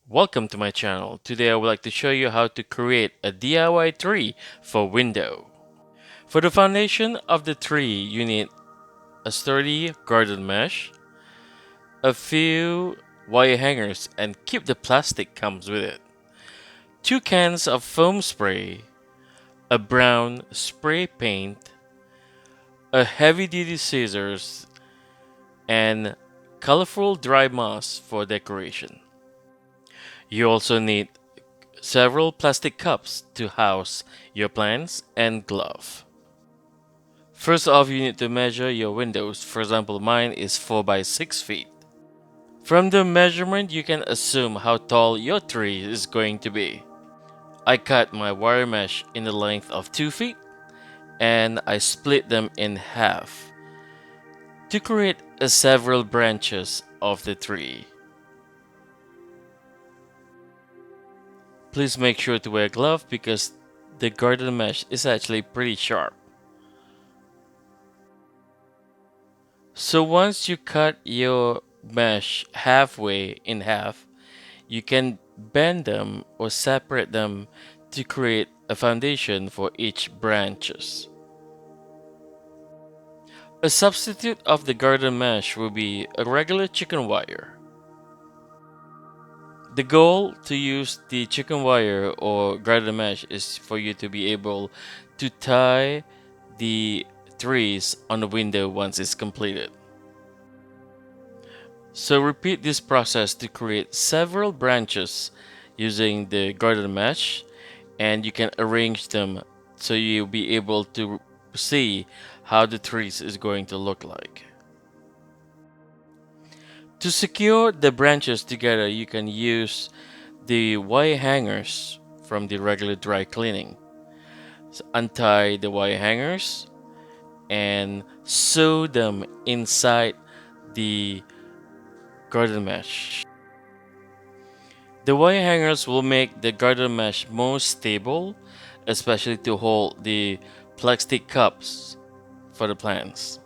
Welcome to my channel. Today I would like to show you how to create a DIY tree for window. For the foundation of the tree, you need a sturdy garden mesh, a few wire hangers, and keep the plastic comes with it, 2 cans of foam spray, a brown spray paint, a heavy-duty scissors, and colorful dry moss for decoration. You also need several plastic cups to house your plants and glove. First off, you need to measure your windows. For example, mine is 4 by 6 feet. From the measurement, you can assume how tall your tree is going to be. I cut my wire mesh in the length of 2 feet and I split them in half to create several branches of the tree. Please make sure to wear a glove because the garden mesh is actually pretty sharp. So once you cut your mesh halfway in half, you can bend them or separate them to create a foundation for each branches. A substitute of the garden mesh will be a regular chicken wire. The goal to use the chicken wire or garden mesh is for you to be able to tie the trees on the window once it's completed. So repeat this process to create several branches using the garden mesh, and you can arrange them so you'll be able to see how the trees is going to look like. To secure the branches together, you can use the wire hangers from the regular dry cleaning. So untie the wire hangers and sew them inside the garden mesh. The wire hangers will make the garden mesh more stable, especially to hold the plastic cups for the plants.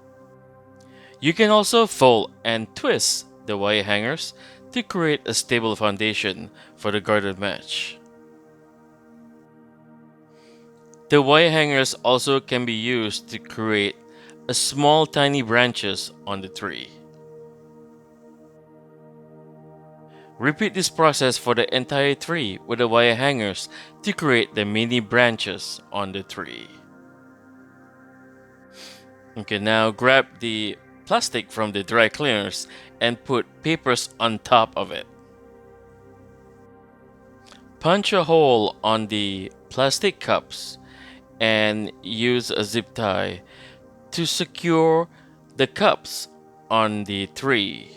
You can also fold and twist the wire hangers to create a stable foundation for the garden mesh. The wire hangers also can be used to create a small tiny branches on the tree. Repeat this process for the entire tree with the wire hangers to create the mini branches on the tree. Okay, now grab the plastic from the dry cleaners and put papers on top of it. Punch a hole on the plastic cups and use a zip tie to secure the cups on the tree.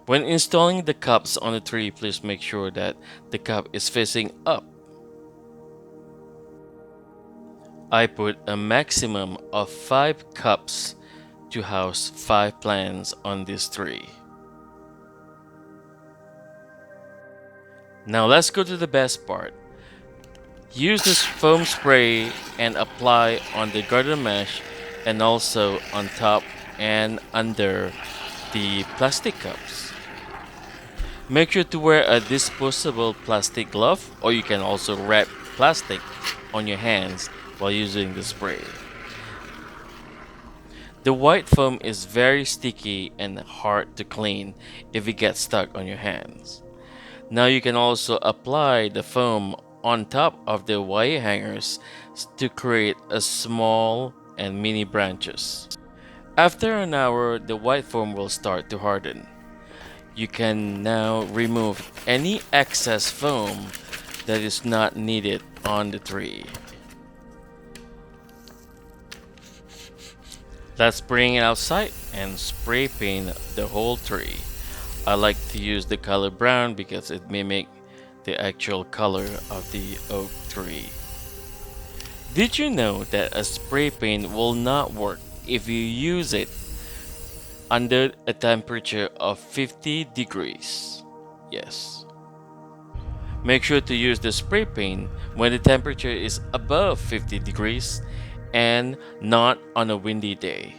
When installing the cups on the tree, please make sure that the cup is facing up. I put a maximum of 5 cups to house 5 plants on this tree. Now let's go to the best part. Use this foam spray and apply on the garden mesh and also on top and under the plastic cups. Make sure to wear a disposable plastic glove, or you can also wrap plastic on your hands while using the spray. The white foam is very sticky and hard to clean if it gets stuck on your hands. Now you can also apply the foam on top of the wire hangers to create a small and mini branches. After an hour, the white foam will start to harden. You can now remove any excess foam that is not needed on the tree. Let's bring it outside and spray paint the whole tree. I like to use the color brown because it mimics the actual color of the oak tree. Did you know that a spray paint will not work if you use it under a temperature of 50 degrees? Yes. Make sure to use the spray paint when the temperature is above 50 degrees and not on a windy day.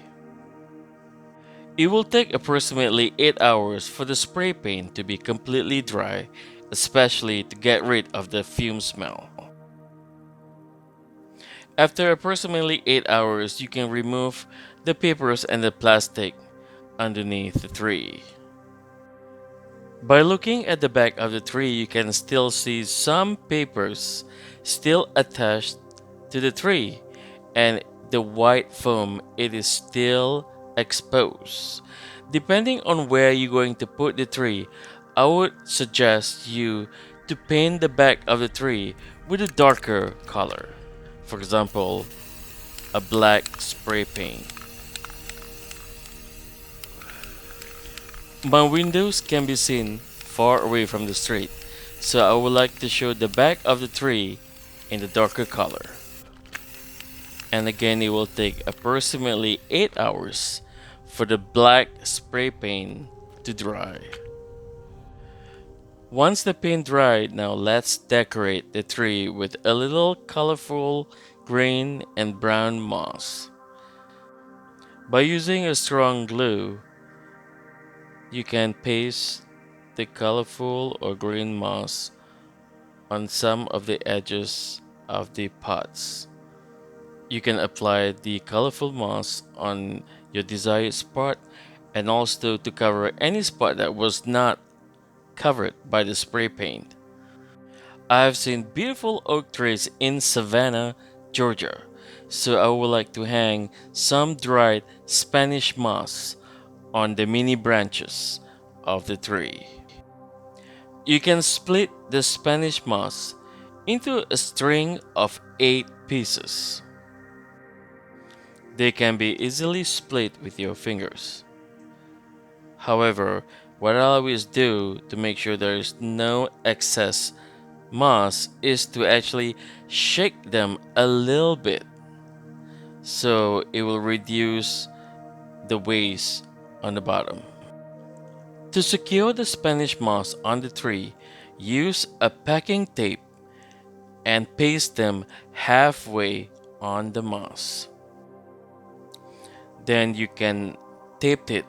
It will take approximately 8 hours for the spray paint to be completely dry, especially to get rid of the fume smell. After approximately 8 hours, you can remove the papers and the plastic underneath the tree. By looking at the back of the tree, you can still see some papers still attached to the tree, and the white foam, it is still exposed. Depending on where you're going to put the tree, I would suggest you to paint the back of the tree with a darker color. For example, a black spray paint. My windows can be seen far away from the street, so I would like to show the back of the tree in the darker color. And again, it will take approximately 8 hours for the black spray paint to dry. Once the paint dried, now let's decorate the tree with a little colorful green and brown moss. By using a strong glue, you can paste the colorful or green moss on some of the edges of the pots. You can apply the colorful moss on your desired spot and also to cover any spot that was not covered by the spray paint. I've seen beautiful oak trees in Savannah, Georgia, so I would like to hang some dried Spanish moss on the mini branches of the tree. You can split the Spanish moss into a string of 8 pieces. They can be easily split with your fingers. However, what I always do to make sure there is no excess moss is to actually shake them a little bit so it will reduce the waste on the bottom. To secure the Spanish moss on the tree, use a packing tape and paste them halfway on the moss. Then you can tape it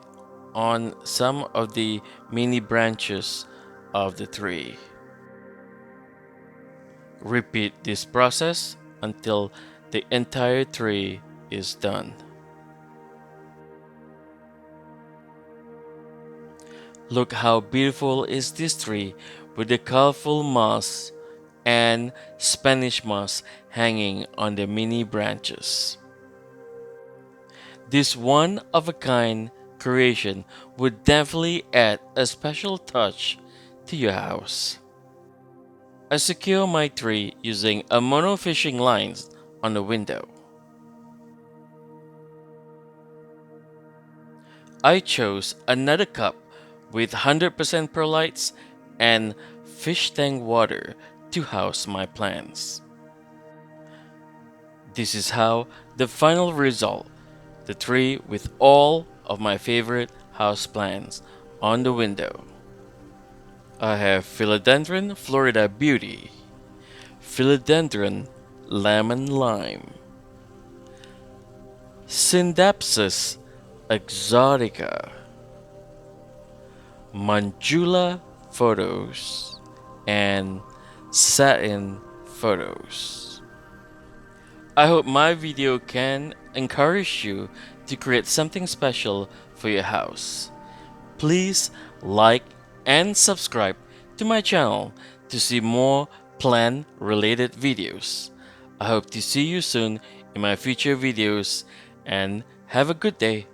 on some of the mini branches of the tree. Repeat this process until the entire tree is done. Look how beautiful is this tree with the colorful moss and Spanish moss hanging on the mini branches. This one-of-a-kind creation would definitely add a special touch to your house. I secure my tree using a mono fishing lines on the window. I chose another cup with 100% perlites and fish tank water to house my plants. This is how the final result, the tree with all of my favorite house plants on the window. I have Philodendron Florida Beauty, Philodendron Lemon Lime, Scindapsus Exotica, Manjula Photos, and Satin Photos. I hope my video can encourage you to create something special for your house. Please like and subscribe to my channel to see more plant related videos. I hope to see you soon in my future videos and have a good day.